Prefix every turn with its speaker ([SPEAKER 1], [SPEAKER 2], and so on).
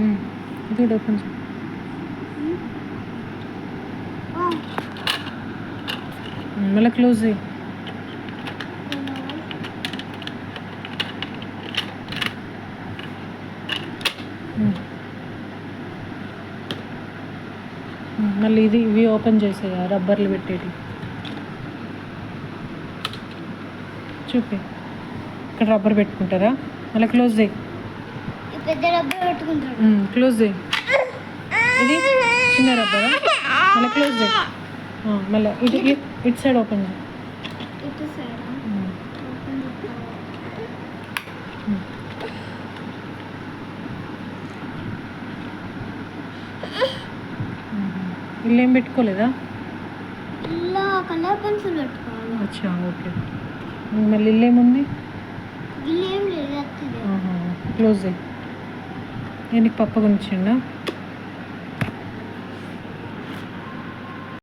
[SPEAKER 1] ఇది కూడా ఓపెన్ చేయి. మళ్ళీ క్లోజ్ చేయి. మళ్ళీ ఇవి ఓపెన్ చేసేయ రబ్బర్లు పెట్టేటి చూపి. ఇక్కడ రబ్బర్ పెట్టుకుంటారా? మళ్ళీ క్లోజ్ చేయి. క్లోజ్ చేయి. ఇది చిన్న రబ్బరా? మళ్ళీ క్లోజ్ చేయి. మళ్ళీ ఇటు సైడ్ ఓపెన్ చేయి. ఇల్లు ఏం పెట్టుకోలేదా?
[SPEAKER 2] కలర్ పెన్సిల్ పెట్టుకోవాలి.
[SPEAKER 1] అచ్చా ఓకే. మళ్ళీ ఇల్లు ఏముంది?
[SPEAKER 2] ఇల్లు ఏం లేదు.
[SPEAKER 1] క్లోజ్ చేయి. నేను నీకు పప్పు కొనిచ్చిండా?